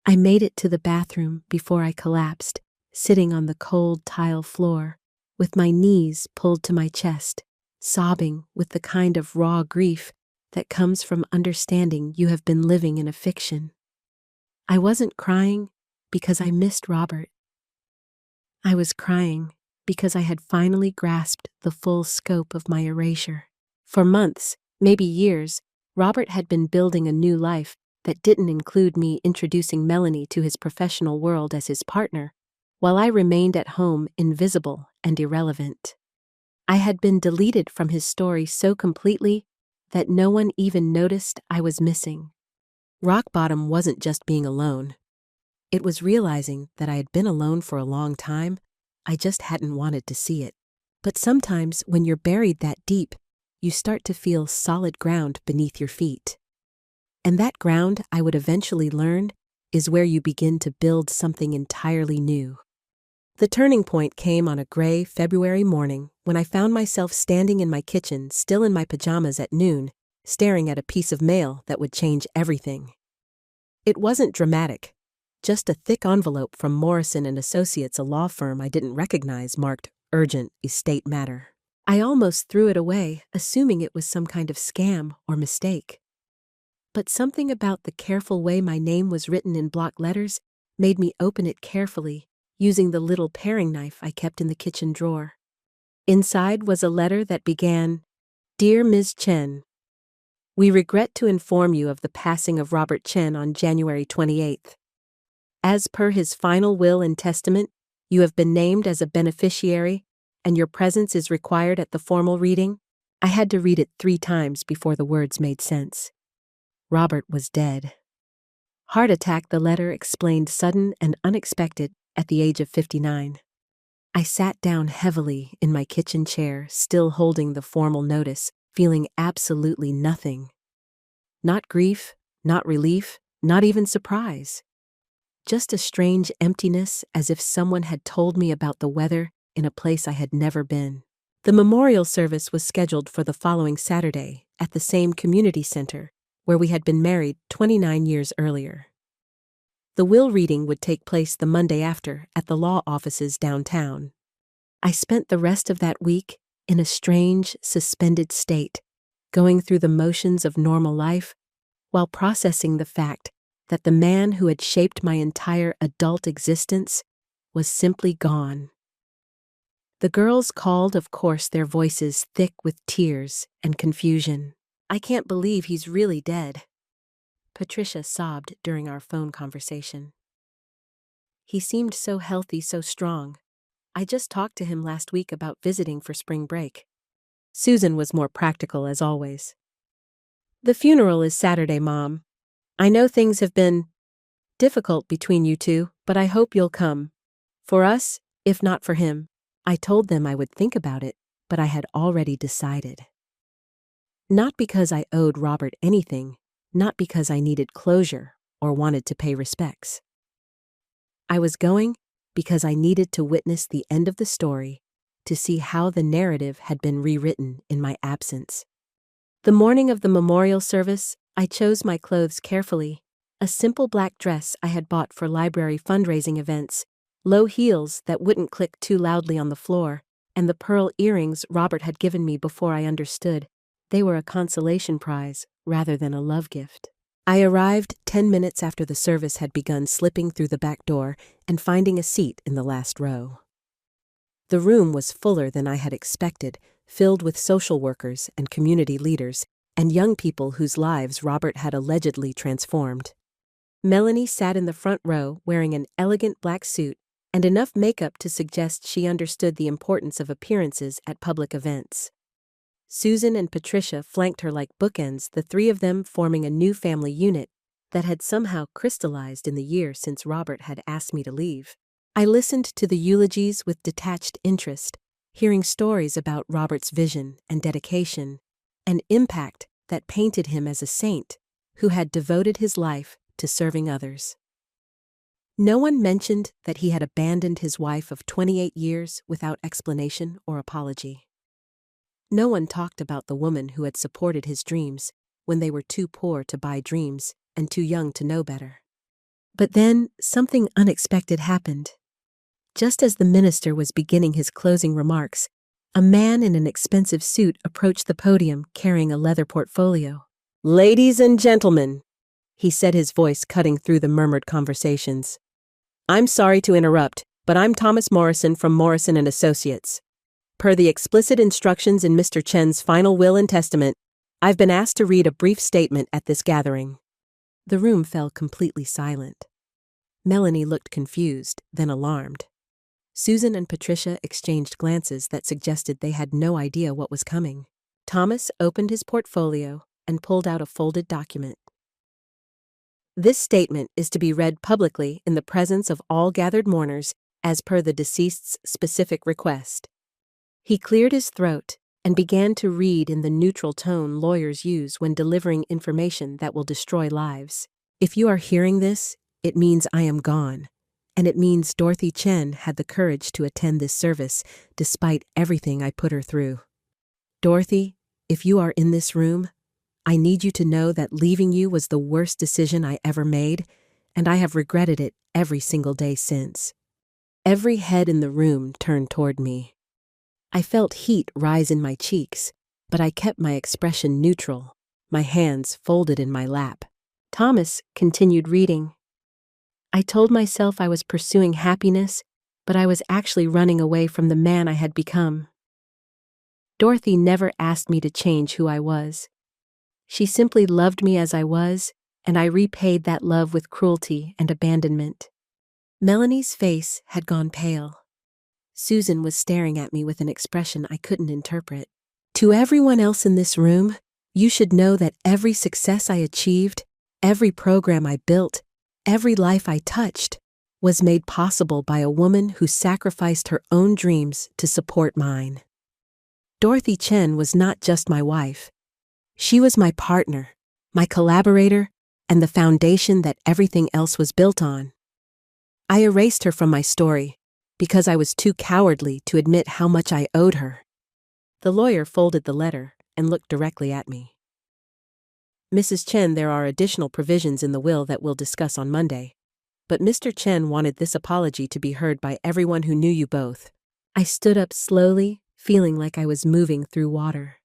Speaker 1: I made it to the bathroom before I collapsed, sitting on the cold tile floor, with my knees pulled to my chest, sobbing with the kind of raw grief that comes from understanding you have been living in a fiction. I wasn't crying because I missed Robert. I was crying because I had finally grasped the full scope of my erasure. For months, maybe years, Robert had been building a new life that didn't include me introducing Melanie to his professional world as his partner, while I remained at home invisible and irrelevant. I had been deleted from his story so completely that no one even noticed I was missing. Rock bottom wasn't just being alone. It was realizing that I had been alone for a long time. I just hadn't wanted to see it. But sometimes when you're buried that deep, you start to feel solid ground beneath your feet. And that ground, I would eventually learn, is where you begin to build something entirely new. The turning point came on a gray February morning when I found myself standing in my kitchen, still in my pajamas at noon, staring at a piece of mail that would change everything. It wasn't dramatic, just a thick envelope from Morrison & Associates, a law firm I didn't recognize, marked Urgent Estate Matter. I almost threw it away, assuming it was some kind of scam or mistake. But something about the careful way my name was written in block letters made me open it carefully, using the little paring knife I kept in the kitchen drawer. Inside was a letter that began, "Dear Ms. Chen, we regret to inform you of the passing of Robert Chen on January 28th. As per his final will and testament, you have been named as a beneficiary, and your presence is required at the formal reading." I had to read it 3 times before the words made sense. Robert was dead. Heart attack, the letter explained, sudden and unexpected at the age of 59. I sat down heavily in my kitchen chair, still holding the formal notice, feeling absolutely nothing. Not grief, not relief, not even surprise. just a strange emptiness, as if someone had told me about the weather in a place I had never been. The memorial service was scheduled for the following Saturday at the same community center where we had been married 29 years earlier. The will reading would take place the Monday after at the law offices downtown. I spent the rest of that week in a strange, suspended state, going through the motions of normal life while processing the fact that the man who had shaped my entire adult existence was simply gone. The girls called, of course, their voices thick with tears and confusion. "I can't believe he's really dead," Patricia sobbed during our phone conversation. "He seemed so healthy, so strong. I just talked to him last week about visiting for spring break." Susan was more practical as always. "The funeral is Saturday, Mom. I know things have been difficult between you two, but I hope you'll come. For us, if not for him." I told them I would think about it, but I had already decided. Not because I owed Robert anything, not because I needed closure or wanted to pay respects. I was going because I needed to witness the end of the story, to see how the narrative had been rewritten in my absence. The morning of the memorial service, I chose my clothes carefully, a simple black dress I had bought for library fundraising events, low heels that wouldn't click too loudly on the floor, and the pearl earrings Robert had given me before I understood they were a consolation prize rather than a love gift. I arrived 10 minutes after the service had begun, slipping through the back door and finding a seat in the last row. The room was fuller than I had expected, filled with social workers and community leaders and young people whose lives Robert had allegedly transformed. Melanie sat in the front row wearing an elegant black suit and enough makeup to suggest she understood the importance of appearances at public events. Susan and Patricia flanked her like bookends, the three of them forming a new family unit that had somehow crystallized in the year since Robert had asked me to leave. I listened to the eulogies with detached interest, hearing stories about Robert's vision and dedication, and impact that painted him as a saint who had devoted his life to serving others. No one mentioned that he had abandoned his wife of 28 years without explanation or apology. No one talked about the woman who had supported his dreams when they were too poor to buy dreams and too young to know better. But then something unexpected happened. Just as the minister was beginning his closing remarks, a man in an expensive suit approached the podium carrying a leather portfolio. "Ladies and gentlemen," he said, his voice cutting through the murmured conversations. "I'm sorry to interrupt, but I'm Thomas Morrison from Morrison & Associates. Per the explicit instructions in Mr. Chen's final will and testament, I've been asked to read a brief statement at this gathering." The room fell completely silent. Melanie looked confused, then alarmed. Susan and Patricia exchanged glances that suggested they had no idea what was coming. Thomas opened his portfolio and pulled out a folded document. "This statement is to be read publicly in the presence of all gathered mourners as per the deceased's specific request." He cleared his throat and began to read in the neutral tone lawyers use when delivering information that will destroy lives. "If you are hearing this, it means I am gone, and it means Dorothy Chen had the courage to attend this service despite everything I put her through. Dorothy, if you are in this room, I need you to know that leaving you was the worst decision I ever made, and I have regretted it every single day since." Every head in the room turned toward me. I felt heat rise in my cheeks, but I kept my expression neutral, my hands folded in my lap. Thomas continued reading. "I told myself I was pursuing happiness, but I was actually running away from the man I had become. Dorothy never asked me to change who I was. She simply loved me as I was, and I repaid that love with cruelty and abandonment." Melanie's face had gone pale. Susan was staring at me with an expression I couldn't interpret. "To everyone else in this room, you should know that every success I achieved, every program I built, every life I touched, was made possible by a woman who sacrificed her own dreams to support mine. Dorothy Chen was not just my wife. She was my partner, my collaborator, and the foundation that everything else was built on. I erased her from my story because I was too cowardly to admit how much I owed her. The lawyer folded the letter and looked directly at me. Mrs. Chen, there are additional provisions in the will that we'll discuss on Monday. But Mr. Chen wanted this apology to be heard by everyone who knew you both. I stood up slowly, feeling like I was moving through water.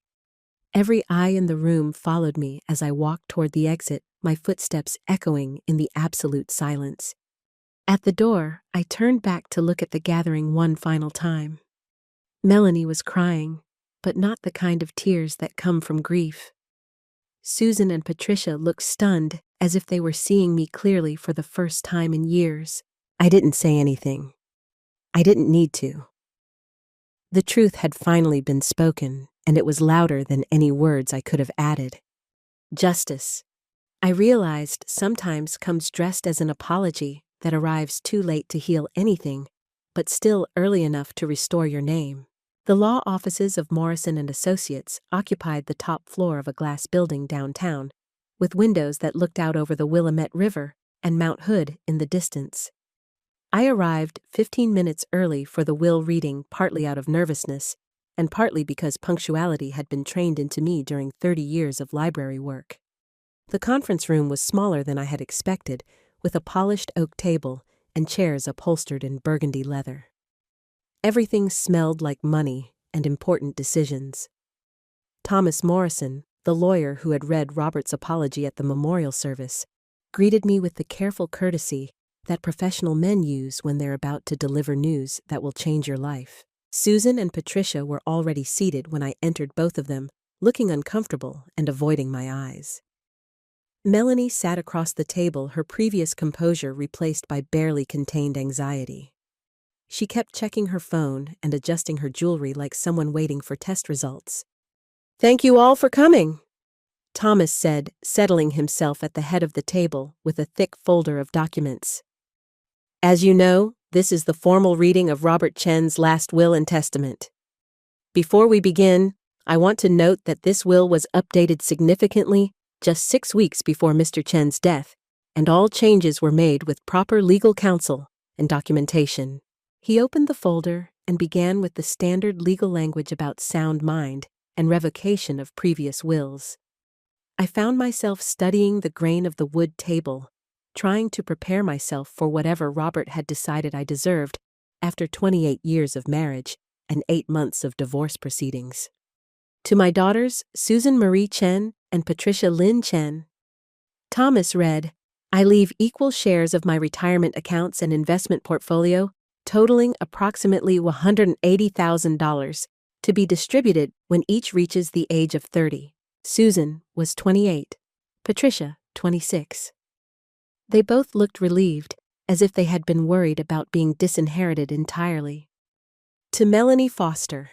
Speaker 1: Every eye in the room followed me as I walked toward the exit, my footsteps echoing in the absolute silence. At the door, I turned back to look at the gathering one final time. Melanie was crying, but not the kind of tears that come from grief. Susan and Patricia looked stunned, as if they were seeing me clearly for the first time in years. I didn't say anything. I didn't need to. The truth had finally been spoken, and it was louder than any words I could have added. Justice, I realized, sometimes comes dressed as an apology that arrives too late to heal anything, but still early enough to restore your name. The law offices of Morrison and Associates occupied the top floor of a glass building downtown, with windows that looked out over the Willamette River and Mount Hood in the distance. I arrived 15 minutes early for the will reading, partly out of nervousness, and partly because punctuality had been trained into me during 30 years of library work. The conference room was smaller than I had expected, with a polished oak table and chairs upholstered in burgundy leather. Everything smelled like money and important decisions. Thomas Morrison, the lawyer who had read Robert's apology at the memorial service, greeted me with the careful courtesy that professional men use when they're about to deliver news that will change your life. Susan and Patricia were already seated when I entered, both of them looking uncomfortable and avoiding my eyes. Melanie sat across the table, her previous composure replaced by barely contained anxiety. She kept checking her phone and adjusting her jewelry like someone waiting for test results. "Thank you all for coming," Thomas said, settling himself at the head of the table with a thick folder of documents. "As you know, this is the formal reading of Robert Chen's last will and testament. Before we begin, I want to note that this will was updated significantly just 6 weeks before Mr. Chen's death, and all changes were made with proper legal counsel and documentation." He opened the folder and began with the standard legal language about sound mind and revocation of previous wills. I found myself studying the grain of the wood table, trying to prepare myself for whatever Robert had decided I deserved after 28 years of marriage and 8 months of divorce proceedings. To my daughters, Susan Marie Chen and Patricia Lynn Chen, Thomas read, "I leave equal shares of my retirement accounts and investment portfolio totaling approximately $180,000 to be distributed when each reaches the age of 30. Susan was 28, Patricia 26. They both looked relieved, as if they had been worried about being disinherited entirely. To Melanie Foster.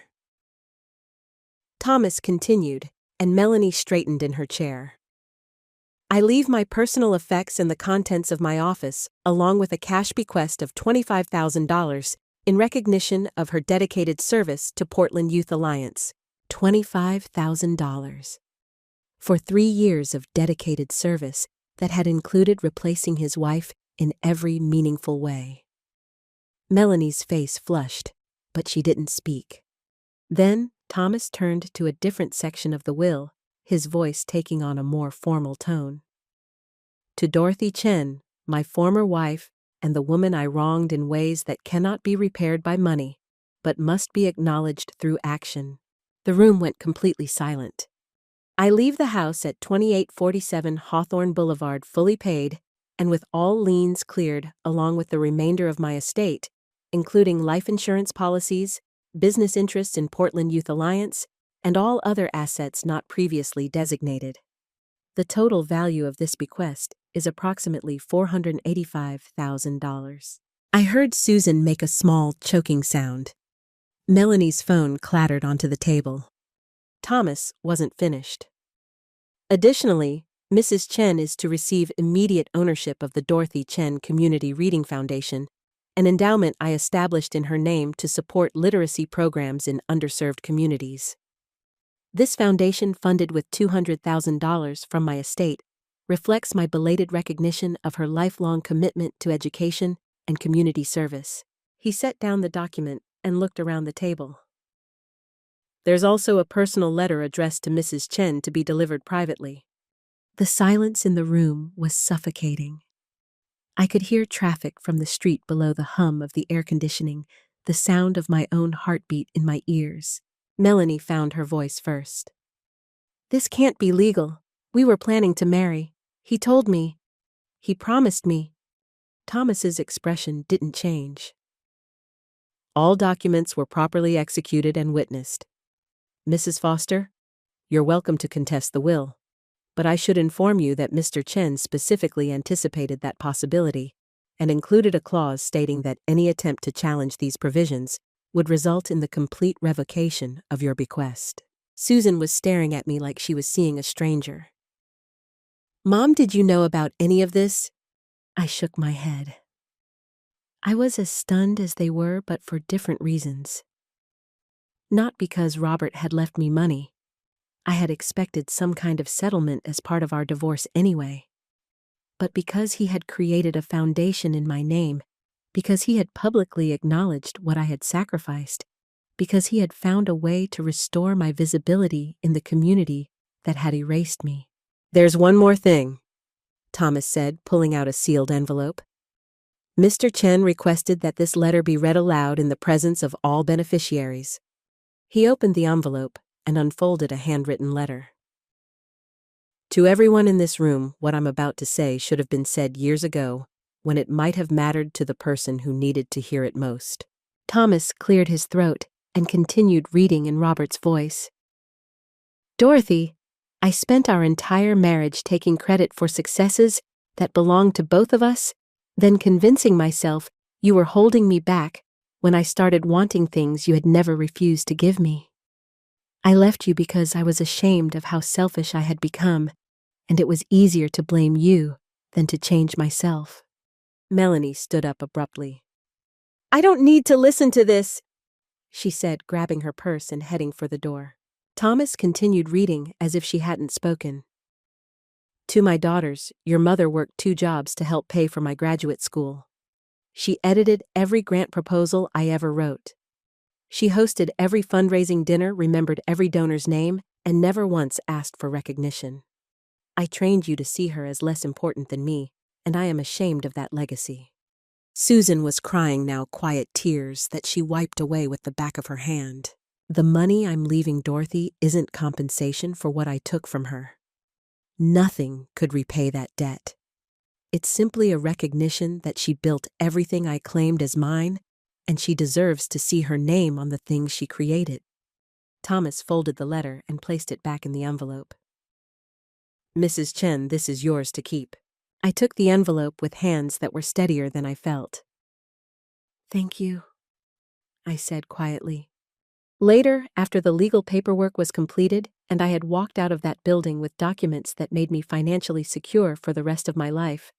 Speaker 1: Thomas continued, and Melanie straightened in her chair. "I leave my personal effects and the contents of my office, along with a cash bequest of $25,000 in recognition of her dedicated service to Portland Youth Alliance." $25,000. For 3 years of dedicated service that had included replacing his wife in every meaningful way. Melanie's face flushed, but she didn't speak. Then Thomas turned to a different section of the will, his voice taking on a more formal tone. "To Dorothy Chen, my former wife and the woman I wronged in ways that cannot be repaired by money, but must be acknowledged through action." The room went completely silent. "I leave the house at 2847 Hawthorne Boulevard fully paid and with all liens cleared, along with the remainder of my estate, including life insurance policies, business interests in Portland Youth Alliance, and all other assets not previously designated. The total value of this bequest is approximately $485,000. I heard Susan make a small, choking sound. Melanie's phone clattered onto the table. Thomas wasn't finished. "Additionally, Mrs. Chen is to receive immediate ownership of the Dorothy Chen Community Reading Foundation, an endowment I established in her name to support literacy programs in underserved communities. This foundation, funded with $200,000 from my estate, reflects my belated recognition of her lifelong commitment to education and community service. He set down the document and looked around the table. There's also a personal letter addressed to Mrs. Chen to be delivered privately. The silence in the room was suffocating. I could hear traffic from the street below, the hum of the air conditioning, the sound of my own heartbeat in my ears. Melanie found her voice first. This can't be legal. We were planning to marry. He told me. He promised me. Thomas's expression didn't change. All documents were properly executed and witnessed. Mrs. Foster, you're welcome to contest the will, but I should inform you that Mr. Chen specifically anticipated that possibility and included a clause stating that any attempt to challenge these provisions would result in the complete revocation of your bequest. Susan was staring at me like she was seeing a stranger. Mom, did you know about any of this? I shook my head. I was as stunned as they were, but for different reasons. Not because Robert had left me money. I had expected some kind of settlement as part of our divorce anyway. But because he had created a foundation in my name, because he had publicly acknowledged what I had sacrificed, because he had found a way to restore my visibility in the community that had erased me. There's one more thing, Thomas said, pulling out a sealed envelope. Mr. Chen requested that this letter be read aloud in the presence of all beneficiaries. He opened the envelope and unfolded a handwritten letter. To everyone in this room, what I'm about to say should have been said years ago, when it might have mattered to the person who needed to hear it most. Thomas cleared his throat and continued reading in Robert's voice. Dorothy, I spent our entire marriage taking credit for successes that belonged to both of us, then convincing myself you were holding me back when I started wanting things you had never refused to give me. I left you because I was ashamed of how selfish I had become, and it was easier to blame you than to change myself. Melanie stood up abruptly. I don't need to listen to this, she said, grabbing her purse and heading for the door. Thomas continued reading as if she hadn't spoken. To my daughters, your mother worked 2 jobs to help pay for my graduate school. She edited every grant proposal I ever wrote. She hosted every fundraising dinner, remembered every donor's name, and never once asked for recognition. I trained you to see her as less important than me, and I am ashamed of that legacy. Susan was crying now, quiet tears that she wiped away with the back of her hand. The money I'm leaving Dorothy isn't compensation for what I took from her. Nothing could repay that debt. It's simply a recognition that she built everything I claimed as mine, and she deserves to see her name on the things she created. Thomas folded the letter and placed it back in the envelope. Mrs. Chen, this is yours to keep. I took the envelope with hands that were steadier than I felt. Thank you, I said quietly. Later, after the legal paperwork was completed and I had walked out of that building with documents that made me financially secure for the rest of my life,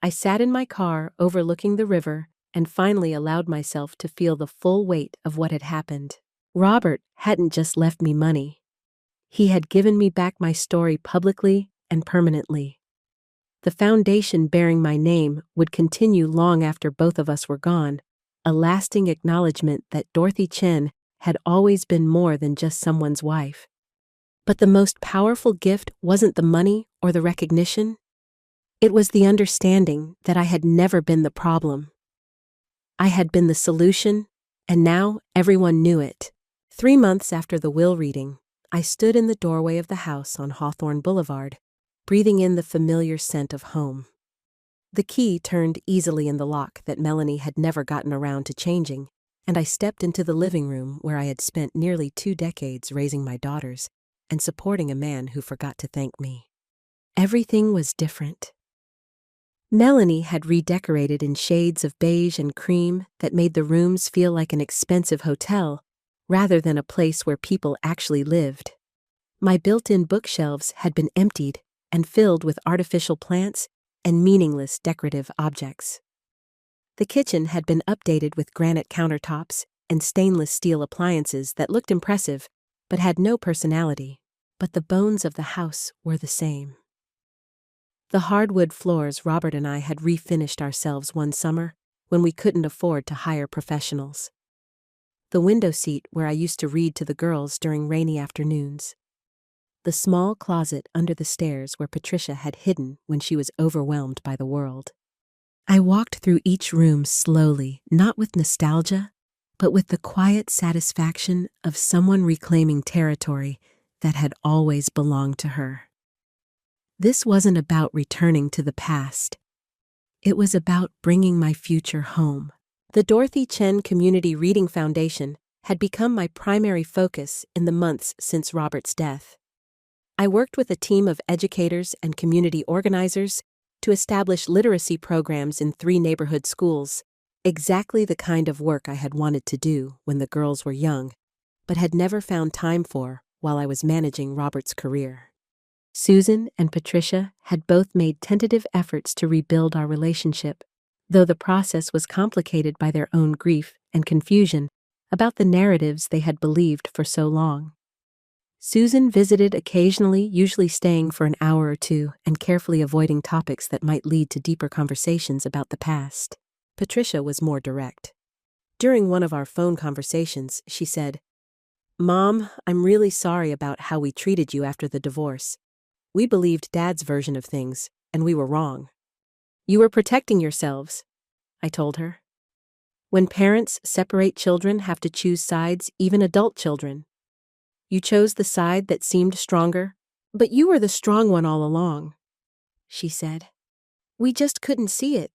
Speaker 1: I sat in my car overlooking the river and finally allowed myself to feel the full weight of what had happened. Robert hadn't just left me money. He had given me back my story publicly and permanently. The foundation bearing my name would continue long after both of us were gone, a lasting acknowledgement that Dorothy Chen had always been more than just someone's wife. But the most powerful gift wasn't the money or the recognition. It was the understanding that I had never been the problem. I had been the solution, and now everyone knew it. 3 months after the will reading, I stood in the doorway of the house on Hawthorne Boulevard, breathing in the familiar scent of home. The key turned easily in the lock that Melanie had never gotten around to changing, and I stepped into the living room where I had spent nearly 2 decades raising my daughters and supporting a man who forgot to thank me. Everything was different. Melanie had redecorated in shades of beige and cream that made the rooms feel like an expensive hotel rather than a place where people actually lived. My built-in bookshelves had been emptied and filled with artificial plants and meaningless decorative objects. The kitchen had been updated with granite countertops and stainless steel appliances that looked impressive but had no personality, but the bones of the house were the same. The hardwood floors Robert and I had refinished ourselves one summer when we couldn't afford to hire professionals. The window seat where I used to read to the girls during rainy afternoons. The small closet under the stairs where Patricia had hidden when she was overwhelmed by the world. I walked through each room slowly, not with nostalgia, but with the quiet satisfaction of someone reclaiming territory that had always belonged to her. This wasn't about returning to the past. It was about bringing my future home. The Dorothy Chen Community Reading Foundation had become my primary focus in the months since Robert's death. I worked with a team of educators and community organizers to establish literacy programs in 3 neighborhood schools, exactly the kind of work I had wanted to do when the girls were young, but had never found time for while I was managing Robert's career. Susan and Patricia had both made tentative efforts to rebuild our relationship, though the process was complicated by their own grief and confusion about the narratives they had believed for so long. Susan visited occasionally, usually staying for an hour or two and carefully avoiding topics that might lead to deeper conversations about the past. Patricia was more direct. During one of our phone conversations, she said, "Mom, I'm really sorry about how we treated you after the divorce. We believed Dad's version of things, and we were wrong." "You were protecting yourselves," I told her. "When parents separate children have to choose sides, even adult children. You chose the side that seemed stronger, but you were the strong one all along," she said. "We just couldn't see it."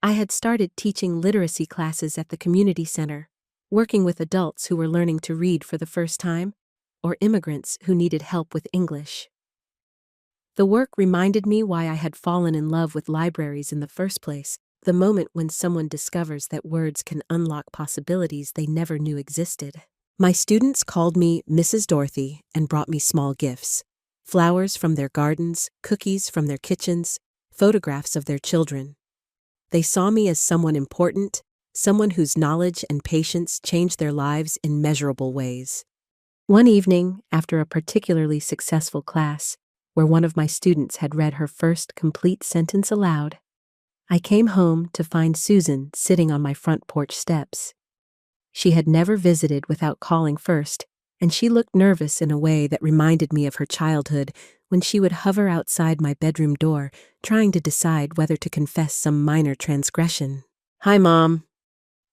Speaker 1: I had started teaching literacy classes at the community center, working with adults who were learning to read for the first time, or immigrants who needed help with English. The work reminded me why I had fallen in love with libraries in the first place, the moment when someone discovers that words can unlock possibilities they never knew existed. My students called me Mrs. Dorothy and brought me small gifts: flowers from their gardens, cookies from their kitchens, photographs of their children. They saw me as someone important, someone whose knowledge and patience changed their lives in measurable ways. One evening, after a particularly successful class, where one of my students had read her first complete sentence aloud, I came home to find Susan sitting on my front porch steps. She had never visited without calling first, and she looked nervous in a way that reminded me of her childhood when she would hover outside my bedroom door, trying to decide whether to confess some minor transgression. "Hi, Mom,"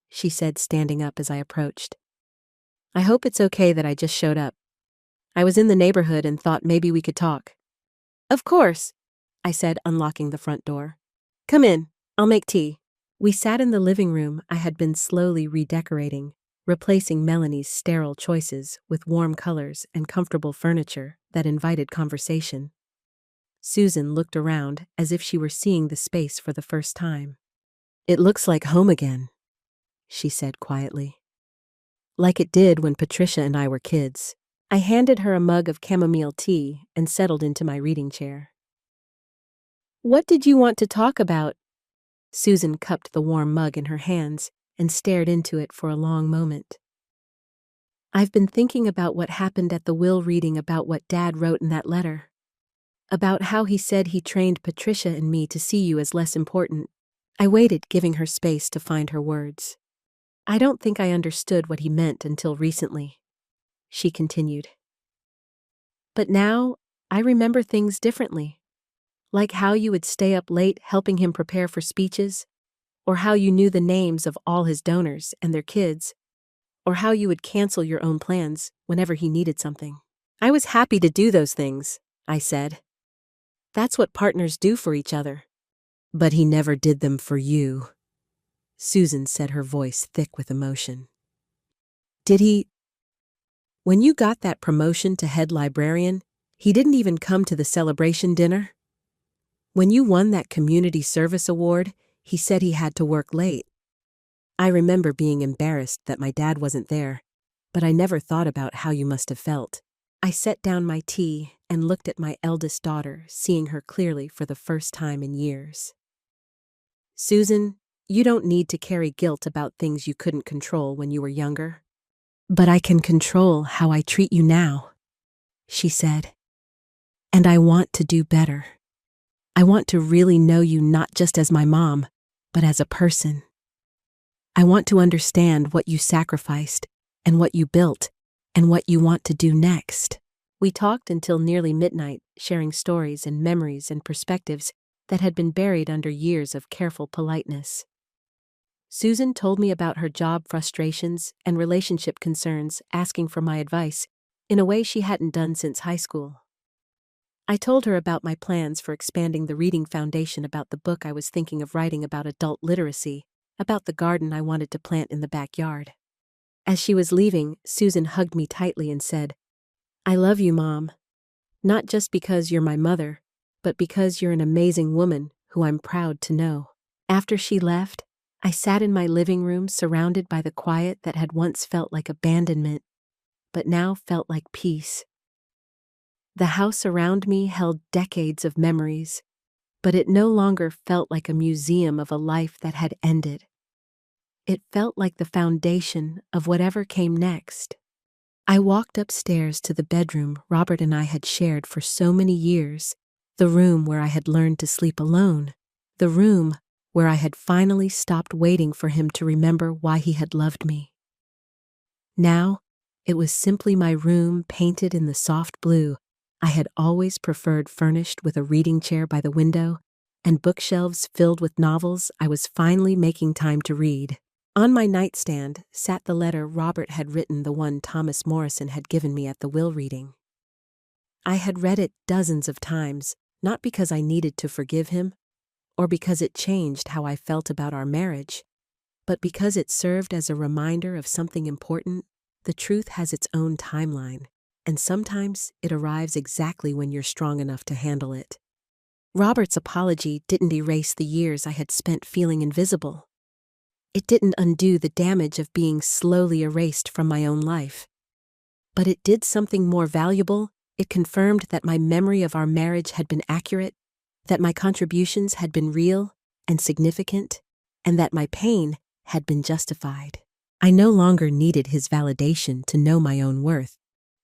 Speaker 1: she said, standing up as I approached. "I hope it's okay that I just showed up. I was in the neighborhood and thought maybe we could talk." "Of course," I said, unlocking the front door. "Come in, I'll make tea." We sat in the living room I had been slowly redecorating, replacing Melanie's sterile choices with warm colors and comfortable furniture that invited conversation. Susan looked around as if she were seeing the space for the first time. "It looks like home again," she said quietly. "Like it did when Patricia and I were kids." I handed her a mug of chamomile tea and settled into my reading chair. "What did you want to talk about?" Susan cupped the warm mug in her hands and stared into it for a long moment. "I've been thinking about what happened at the will reading, about what Dad wrote in that letter. About how he said he trained Patricia and me to see you as less important." I waited, giving her space to find her words. "I don't think I understood what he meant until recently," she continued. "But now I remember things differently. Like how you would stay up late helping him prepare for speeches, or how you knew the names of all his donors and their kids, or how you would cancel your own plans whenever he needed something." "I was happy to do those things," I said. "That's what partners do for each other." "But he never did them for you," Susan said, her voice thick with emotion. "Did he? When you got that promotion to head librarian, he didn't even come to the celebration dinner? When you won that community service award, he said he had to work late. I remember being embarrassed that my dad wasn't there, but I never thought about how you must have felt." I set down my tea and looked at my eldest daughter, seeing her clearly for the first time in years. "Susan, you don't need to carry guilt about things you couldn't control when you were younger." "But I can control how I treat you now," she said. "And I want to do better. I want to really know you not just as my mom, but as a person." I want to understand what you sacrificed, and what you built, and what you want to do next." We talked until nearly midnight, sharing stories and memories and perspectives that had been buried under years of careful politeness. Susan told me about her job frustrations and relationship concerns, asking for my advice in a way she hadn't done since high school. I told her about my plans for expanding the reading foundation, about the book I was thinking of writing about adult literacy, about the garden I wanted to plant in the backyard. As she was leaving, Susan hugged me tightly and said, "I love you, Mom. Not just because you're my mother, but because you're an amazing woman who I'm proud to know." After she left, I sat in my living room surrounded by the quiet that had once felt like abandonment, but now felt like peace. The house around me held decades of memories, but it no longer felt like a museum of a life that had ended. It felt like the foundation of whatever came next. I walked upstairs to the bedroom Robert and I had shared for so many years, the room where I had learned to sleep alone, the room where I had finally stopped waiting for him to remember why he had loved me. Now, it was simply my room painted in the soft blue I had always preferred, furnished with a reading chair by the window and bookshelves filled with novels I was finally making time to read. On my nightstand sat the letter Robert had written, the one Thomas Morrison had given me at the will reading. I had read it dozens of times, not because I needed to forgive him, or because it changed how I felt about our marriage, but because it served as a reminder of something important. The truth has its own timeline, and sometimes it arrives exactly when you're strong enough to handle it. Robert's apology didn't erase the years I had spent feeling invisible. It didn't undo the damage of being slowly erased from my own life. But it did something more valuable. It confirmed that my memory of our marriage had been accurate, that my contributions had been real and significant, and that my pain had been justified. I no longer needed his validation to know my own worth,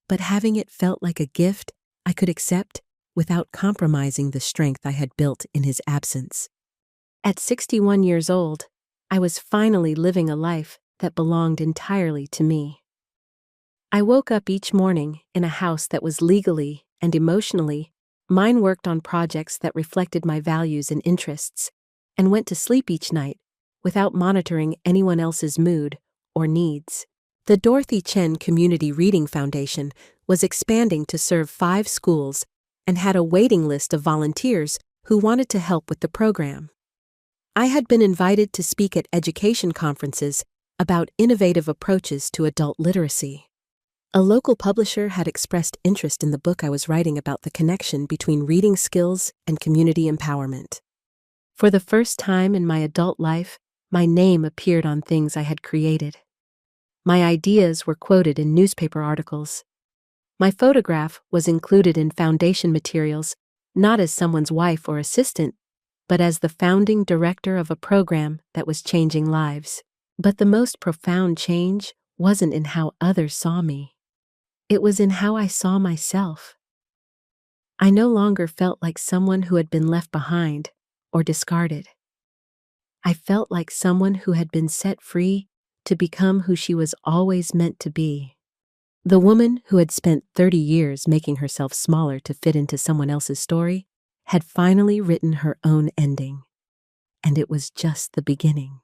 Speaker 1: but having it felt like a gift I could accept without compromising the strength I had built in his absence. At 61 years old, I was finally living a life that belonged entirely to me. I woke up each morning in a house that was legally and emotionally mine, worked on projects that reflected my values and interests, and went to sleep each night without monitoring anyone else's mood or needs. The Dorothy Chen Community Reading Foundation was expanding to serve 5 schools and had a waiting list of volunteers who wanted to help with the program. I had been invited to speak at education conferences about innovative approaches to adult literacy. A local publisher had expressed interest in the book I was writing about the connection between reading skills and community empowerment. For the first time in my adult life, my name appeared on things I had created. My ideas were quoted in newspaper articles. My photograph was included in foundation materials, not as someone's wife or assistant, but as the founding director of a program that was changing lives. But the most profound change wasn't in how others saw me. It was in how I saw myself. I no longer felt like someone who had been left behind or discarded. I felt like someone who had been set free to become who she was always meant to be. The woman who had spent 30 years making herself smaller to fit into someone else's story had finally written her own ending, and it was just the beginning.